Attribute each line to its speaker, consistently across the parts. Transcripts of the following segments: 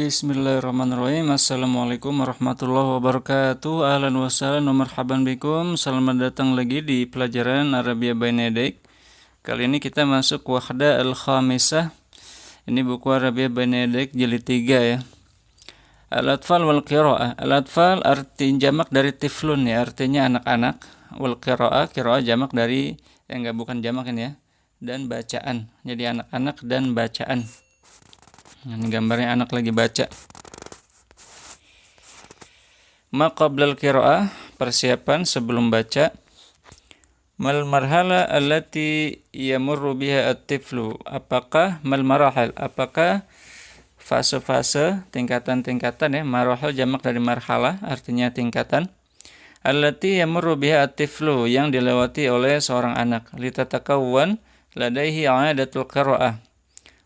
Speaker 1: Bismillahirrahmanirrahim. Assalamualaikum warahmatullahi wabarakatuh. Ahlan wa sahlan wa marhaban bikum. Selamat datang lagi di pelajaran Arabia by Nedik. Kali ini kita masuk Wahda al-Khamisah. Ini buku Arabia by Nedik jilid 3 ya. Al-Atfal wal Qira'ah. Al-Atfal arti jamak dari tiflun ya, artinya anak-anak. Wal Qira'ah, Qira'ah jamak dari bukan jamak ini ya. Dan bacaan. Jadi anak-anak dan bacaan. Ini gambarnya anak lagi baca. Ma qablal qira'ah, persiapan sebelum baca. Mal marhala allati yamurru biha at-tiflu. Apakah mal marahil? Apakah fase-fase, tingkatan-tingkatan ya. Marahil jamak dari marhalah, artinya tingkatan. Allati yamurru biha at-tiflu, yang dilewati oleh seorang anak. Litatakawwan ladaihi 'adatul qira'ah,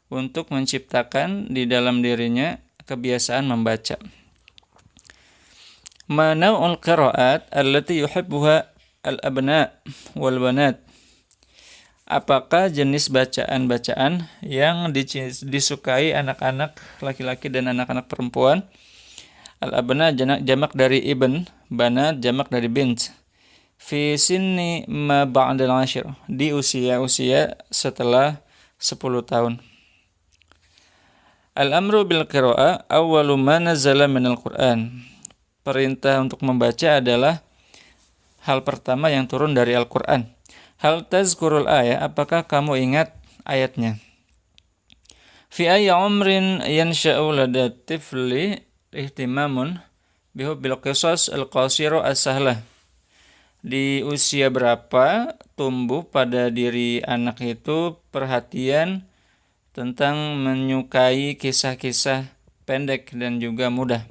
Speaker 1: untuk menciptakan di dalam dirinya kebiasaan membaca. Ma naw'ul qira'at allati yuhibbuha al-abna' wal banat. Apakah jenis bacaan-bacaan yang disukai anak-anak laki-laki dan anak-anak perempuan? Al-abna' jamak dari ibn, banat jamak dari bint. Fi sinni ma ba'dal 'ashr, di usia-usia setelah 10 tahun. Al-amru bil qira'ah awwalu ma nazala minal Qur'an. Perintah untuk membaca adalah hal pertama yang turun dari Al-Qur'an. Hal tazkurul ayat, apakah kamu ingat ayatnya? Fi ayyi umrin yansha'u lada tifli ihtimamun bihubbil qisas al-qasira as-sahlah. Di usia berapa tumbuh pada diri anak itu perhatian tentang menyukai kisah-kisah pendek dan juga mudah.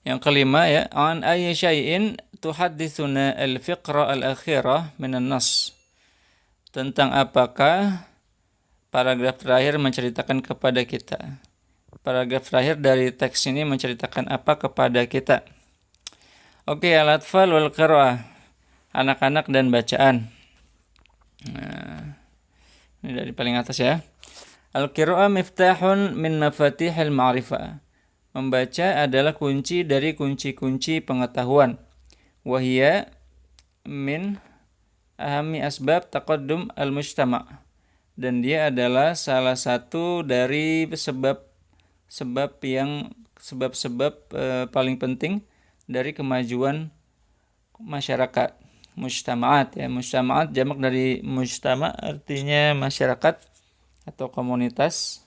Speaker 1: Yang kelima ya, an ayyi syai'in tuhadditsuna al-fiqra al-akhirah minan nas. Tentang apakah paragraf terakhir menceritakan kepada kita. Paragraf terakhir dari teks ini menceritakan apa kepada kita. Oke, al-atfal wal qira'ah, anak-anak dan bacaan. Nah, ini dari paling atas ya. Al-qira'ah miftahun min mafatihil ma'rifah. Membaca adalah kunci dari kunci-kunci pengetahuan. Wahia min ahami asbab taqaddum al-mujtama'. Dan dia adalah salah satu dari sebab paling penting dari kemajuan masyarakat. Mujtama'at ya, mujtama'at jamak dari mujtama' artinya masyarakat atau komunitas.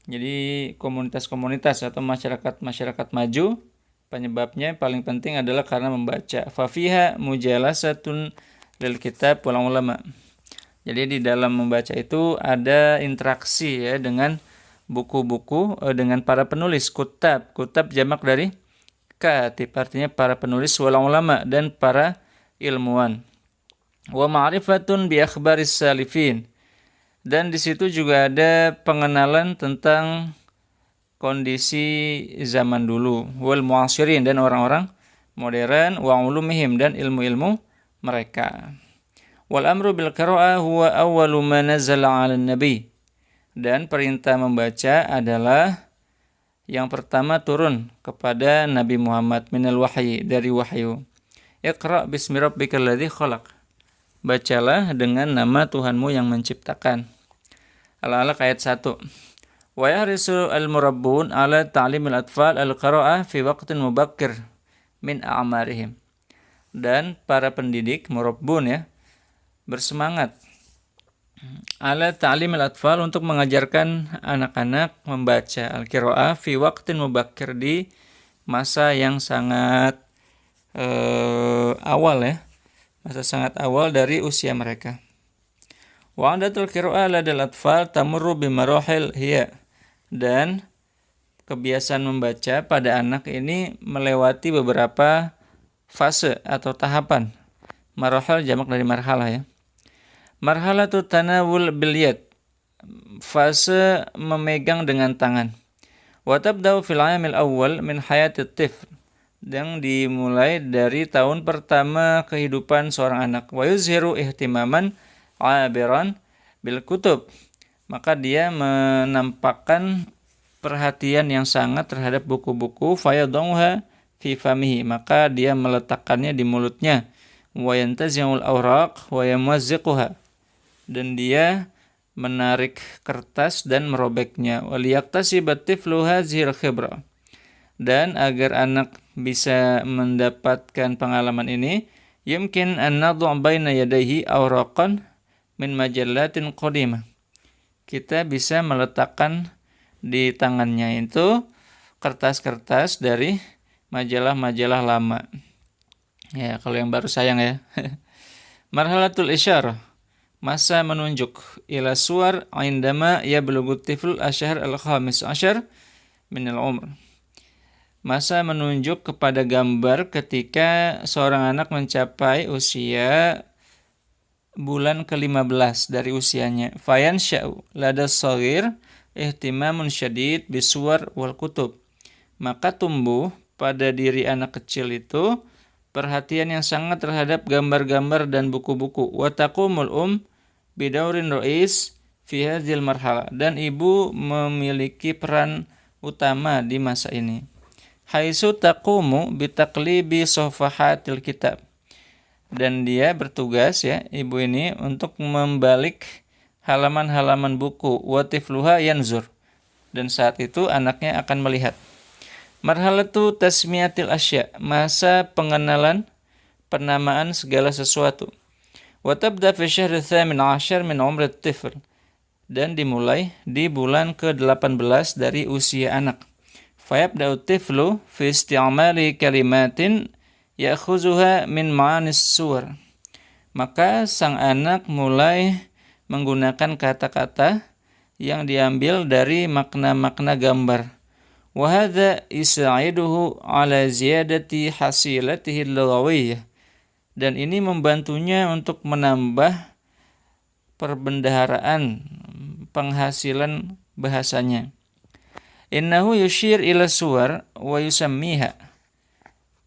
Speaker 1: Jadi komunitas-komunitas atau masyarakat maju, penyebabnya paling penting adalah karena membaca. Fa fiha mujalasatun lil kitab wal ulama. Jadi di dalam membaca itu ada interaksi ya dengan buku-buku, dengan para penulis. Kutab jamak dari katib, artinya para penulis, wal ulama dan para ilmuwan. Wa ma'rifatun bi akhbaris salifin, dan di situ juga ada pengenalan tentang kondisi zaman dulu, wal mu'asirin dan orang-orang modern, wa ulumihim dan ilmu-ilmu mereka. Wal amru bil qira'ah huwa awwalu ma nazala 'alan nabi, dan perintah membaca adalah yang pertama turun kepada Nabi Muhammad minal wahyi, dari wahyu. Iqra' bismi rabbikal ladzi khalaq. Bacalah dengan nama Tuhanmu yang menciptakan. Al-Alaq ayat 1. Wa yahrisu al-murabbun ala ta'limil atfal al-qira'ah fi waqtin mubakkir min a'marihim. Dan para pendidik murabbun ya bersemangat ala ta'limil atfal, untuk mengajarkan anak-anak membaca al-qira'ah fi waqtin mubakkir, di masa yang sangat awal ya, masa sangat awal dari usia mereka. Wa 'adatul qira'ah ladal atfal tamurru bi marahil hiya, dan kebiasaan membaca pada anak ini melewati beberapa fase atau tahapan. Marahil jamak dari marhalah ya. Marhalatu tanawul bil yad, fase memegang dengan tangan. Wa tabda'u fil 'amil awwal min hayatit tifl, yang dimulai dari tahun pertama kehidupan seorang anak. Wa yuzhiru ihtimaman 'abiran bil kutub, maka dia menampakkan perhatian yang sangat terhadap buku-buku, fayadauha fi famihi, maka dia meletakkannya di mulutnya, wa yantazi'ul awraq wa yamazziquha, dan dia menarik kertas dan merobeknya, waliyaqtasibat tiflu hadzihil khibrah, dan agar anak bisa mendapatkan pengalaman ini, yumkin an nadhu' baina yadayhi awraqan min majallatin qadimah, kita bisa meletakkan di tangannya itu kertas-kertas dari majalah-majalah lama. Ya, kalau yang baru sayang ya. Marhalatul isyarah, masa menunjuk, ila suwar indama yablughu tifl asyahr al-khamis asyar min al-umr, masa menunjuk kepada gambar ketika seorang anak mencapai usia bulan ke-15 dari usianya. Fayan sya'u lada saghir ihtimamun syadid bisuwar wal kutub, maka tumbuh pada diri anak kecil itu perhatian yang sangat terhadap gambar-gambar dan buku-buku. Wa taqumul bidaurin ra'is fi hadzal marhala, dan ibu memiliki peran utama di masa ini. Haitsu taqumu bitaqlibi safahatil kitab, dan dia bertugas, ya, ibu ini, untuk membalik halaman-halaman buku, wa tifluha yanzur, dan saat itu anaknya akan melihat. Marhalatu tasmiyatil asya, masa pengenalan, penamaan segala sesuatu. Wa tabda fi syahr tsamin asyar min umri tifl, dan dimulai di bulan ke-18 dari usia anak. Fayabda'u tiflu fi isti'mali kalimatin ya'khuzuha min ma'anis suwar, maka sang anak mulai menggunakan kata-kata yang diambil dari makna-makna gambar. Wa hadza yus'iduhu ala ziyadati hasilatihi al-lughawiyyah, dan ini membantunya untuk menambah perbendaharaan penghasilan bahasanya. Innahu yushir ila suwar wa yusammiha,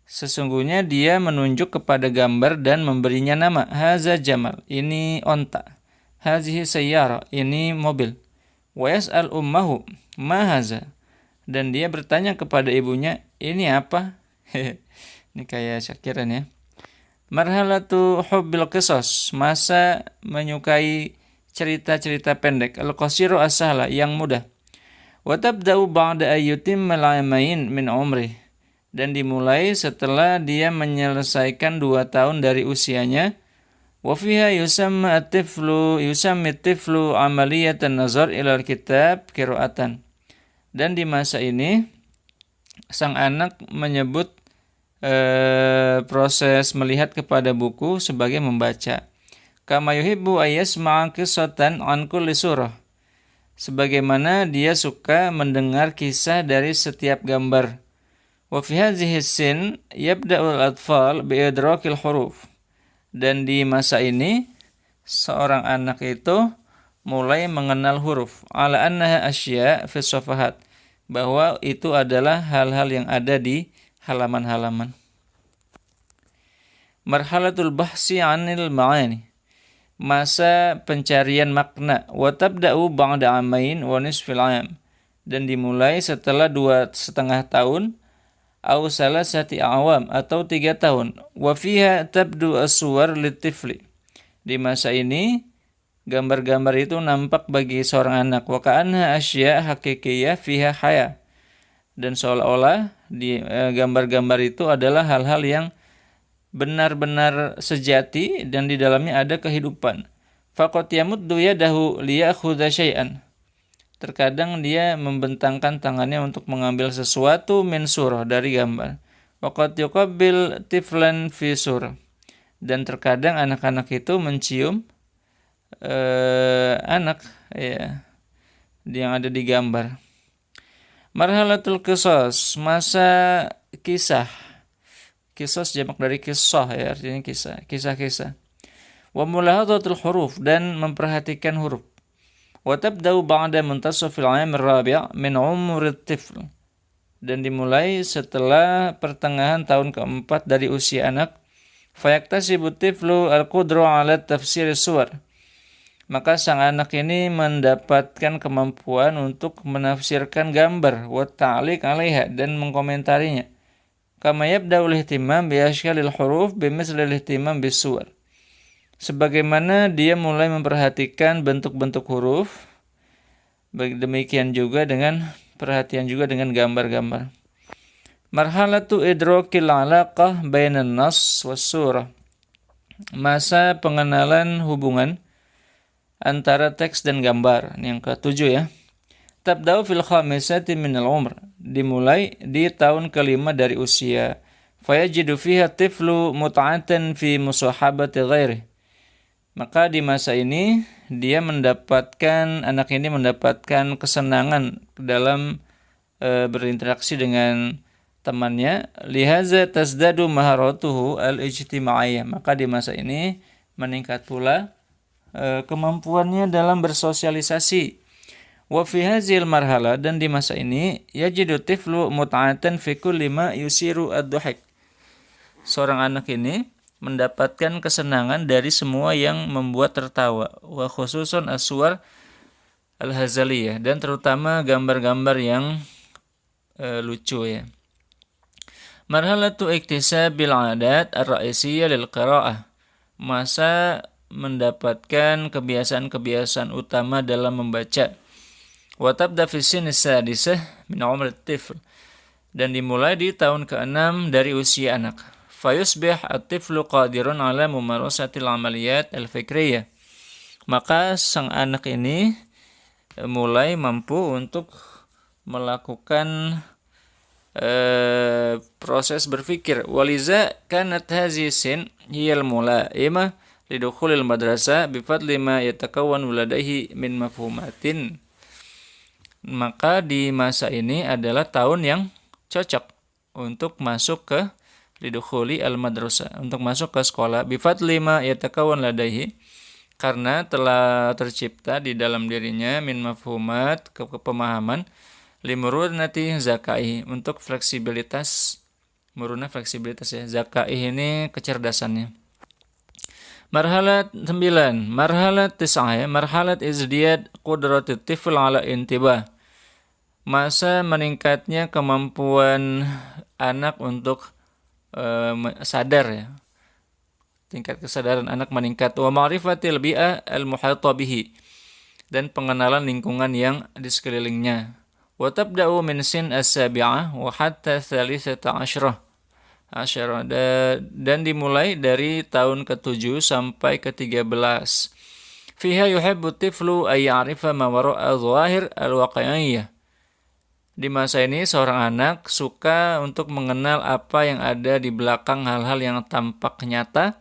Speaker 1: sesungguhnya dia menunjuk kepada gambar dan memberinya nama. Haza jamal, ini onta. Hazihi sayyara, ini mobil. Wa yas'al ummahu, ma haza, dan dia bertanya kepada ibunya, ini apa? Ini kayak syakiran, ya. Marhalatu hubbil qisas, masa menyukai cerita-cerita pendek. Al-qasiru as-sahla, yang mudah. Wa tabda'u ba'da ayyutimmal 'amain min umri, dan dimulai setelah dia menyelesaikan 2 tahun dari usianya. Wa fiha yusammi at-tiflu amaliyatan nazar ila al-kitab qira'atan, dan di masa ini sang anak menyebut proses melihat kepada buku sebagai membaca. Kama yuhibbu ayyasma'a qissatan an kulli surah, sebagaimana dia suka mendengar kisah dari setiap gambar. Wa fi hadhihi sin yabda'ul atfal bi idrakil huruf, dan di masa ini seorang anak itu mulai mengenal huruf, ala annaha asya fi safahat, bahwa itu adalah hal-hal yang ada di halaman-halaman. Marhalatul bahsi 'anil ma'ani, masa pencarian makna. Wa tabda'u ba'da 'amain wa nisfil 'am, dan dimulai setelah 2,5 tahun, au salasati awam, atau 3 tahun. Wa fiha tabdu as-suwar litifli, di masa ini gambar-gambar itu nampak bagi seorang anak. Wa ka'anha asya hakikiyah fiha haya, dan seolah-olah di gambar-gambar itu adalah hal-hal yang benar-benar sejati dan di dalamnya ada kehidupan. Faqad yamuddu yadahu liya'khudha syai'an, terkadang dia membentangkan tangannya untuk mengambil sesuatu min surah, dari gambar. Waqad yuqabbil tiflan fi surah, dan terkadang anak-anak itu mencium anak, ya, yang ada di gambar. Marhalatul qisas, masa kisah. Qisas jamak dari kisah, ya, artinya kisah, kisah-kisah. Wa mulahadhatul huruf, dan memperhatikan huruf. Wa tabda'u ba'da muntasafil 'am ar-rabi' min umri at-tifl, dan dimulai setelah pertengahan tahun keempat dari usia anak. Fayaktasibu tiflu al-qudra 'ala tafsir suwar, maka sang anak ini mendapatkan kemampuan untuk menafsirkan gambar wa ta'liq 'alaiha dan mengkomentarinya. Kama yabda'ul ihtimam bi ashkalil huruf bimithli al-ihtimam bis-suwar. Sebagaimana dia mulai memperhatikan bentuk-bentuk huruf, demikian juga dengan perhatian juga dengan gambar-gambar. Marhalatu idrakil 'alaqah bainan nas was surah. Masa pengenalan hubungan antara teks dan gambar. Yang ketujuh ya. Tabda'u fil khamisati minal umr. Dimulai di tahun kelima dari usia. Fayajidu fiha tiflu mut'atan fi musahabati ghairi. Maka di masa ini anak ini mendapatkan kesenangan dalam berinteraksi dengan temannya. Lihaza tasdadu maharatuhu al-ijtima'iyah. Maka di masa ini meningkat pula kemampuannya dalam bersosialisasi. Wa fi hadzal marhala, dan di masa ini yajidu tiflu mut'atan fi kulli ma yusiru ad-dhuhik. Seorang anak ini mendapatkan kesenangan dari semua yang membuat tertawa, wa khususun aswar al-hazaliyah, dan terutama gambar-gambar yang lucu ya. Marhalatu iktisabil 'adat ar-ra'isiyah lil qira'ah. Masa mendapatkan kebiasaan-kebiasaan utama dalam membaca. Wa tabda fi sinnis sadisah min umr at-tifl, dan dimulai di tahun ke-6 dari usia anak. Fayusbih at-tiflu qadirun ala mumarasatil amaliyat al-fikriyah. Maka sang anak ini mulai mampu untuk melakukan proses berpikir. Waliza kanat hazihi sin hiyal mulaimah lidukhulil madrasah bifadli ma yatakawwanu ladaihi min mafhumatin. Maka di masa ini adalah tahun yang cocok untuk masuk ke lidukhuli al-madrasah, untuk masuk ke sekolah. Bifadli ma yatakawwan ladaihi, karena telah tercipta di dalam dirinya min mafhumat, kepemahaman, limurunati zakai, untuk fleksibilitas, muruna fleksibilitas ya, zakai ini kecerdasannya. Marhalat 9, marhalat 9, marhalat izdiyad qudratit tifl ala intibah. Masa meningkatnya kemampuan anak untuk sadar ya. Tingkat kesadaran anak meningkat. Wa ma'rifatil bi'ah al-muhata bihi, dan pengenalan lingkungan yang di sekelilingnya. Wa tabda'u min sin as-sabi'ah wa hatta 13 dan dimulai dari tahun ke-7 sampai ke-13. Fiha yuhibbu tiflu ay ya'rifa ma wara'a dhahir al-waqi'iyyah. Di masa ini seorang anak suka untuk mengenal apa yang ada di belakang hal-hal yang tampak nyata,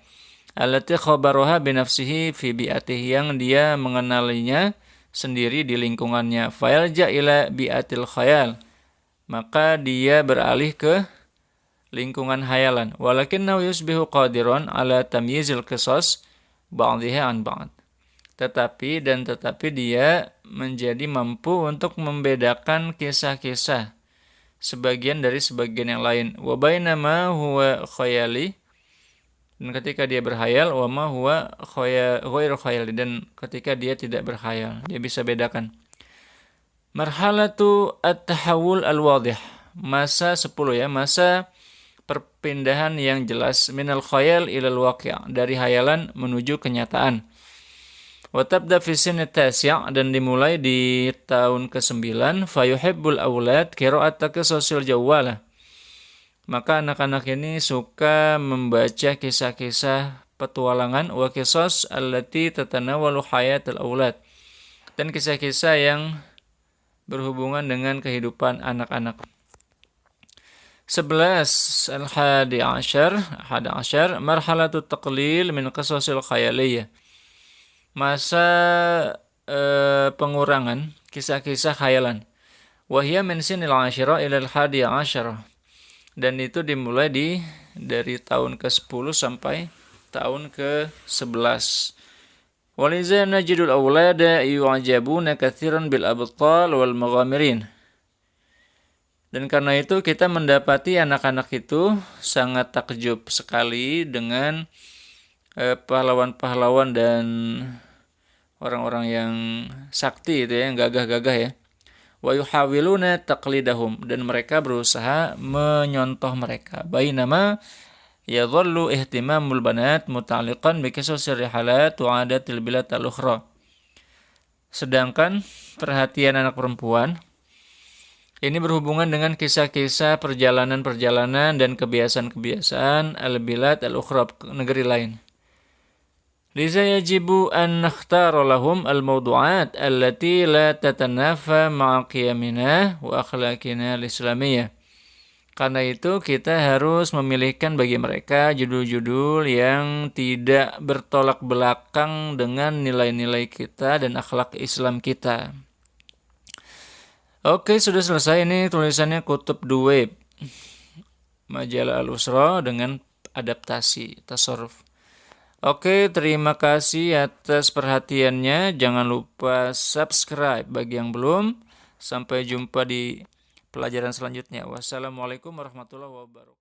Speaker 1: allati khabaruha bi nafsihi fi bi'atihi, yang dia mengenalinya sendiri di lingkungannya. Fayalja ila bi'atil khayal, maka dia beralih ke lingkungan hayalan. Walakinnahu yusbihu qadiran ala tamyizil qisas ba'dhiha an ba'd. Tetapi dia menjadi mampu untuk membedakan kisah-kisah sebagian dari sebagian yang lain. Wa bainama huwa khayali, dan ketika dia berhayal, wa ma huwa ghairu khayali, dan ketika dia tidak berhayal, dia bisa bedakan. Marhalatu at-tahawul al-wadih. Masa 10 ya, masa perpindahan yang jelas, minal khayal ilal waqi', dari hayalan menuju kenyataan. Wa tabda fi sinni tasi', dan dimulai di tahun ke-9. Fayuhibbul aulad qira'ata qisasil jawwalah. Maka anak-anak ini suka membaca kisah-kisah petualangan, wa qisas allati tatanawalu hayatul aulad, dan kisah-kisah yang berhubungan dengan kehidupan anak-anak. 11 al-hadi ashar marhalatu taqlil min qisasil khayaliyah. Masa pengurangan kisah-kisah khayalan. Wa hiya min sinil 'ashira ila al-hadi ashar. Dan itu dimulai dari tahun ke-10 sampai tahun ke-11. Waliza najidul awlada yu'ajabuna katsiran bil abtal wal maghamirin. Dan karena itu kita mendapati anak-anak itu sangat takjub sekali dengan pahlawan-pahlawan dan orang-orang yang sakti itu ya, yang gagah-gagah ya. Wa yuhawiluna taqlidahum, dan mereka berusaha menyontoh mereka. Bainama yadhallu ihtimamul banat muta'alliqan bi qisasir rihalat wa 'adatil bilad al-ukhra. Sedangkan perhatian anak perempuan ini berhubungan dengan kisah-kisah perjalanan-perjalanan dan kebiasaan-kebiasaan al-bilad al-ukhra, negeri lain. Liza yajibu an nakhtara lahum al-mawdu'at allati la tatanafa ma'a qiyamina wa akhlaqina al-islamiyah. Karena itu kita harus memilihkan bagi mereka judul-judul yang tidak bertolak belakang dengan nilai-nilai kita dan akhlak Islam kita. Oke, sudah selesai ini tulisannya Kutub Duwaib, Majalah Al-Usra dengan adaptasi tasarruf. Oke, terima kasih atas perhatiannya. Jangan lupa subscribe bagi yang belum. Sampai jumpa di pelajaran selanjutnya. Wassalamualaikum warahmatullahi wabarakatuh.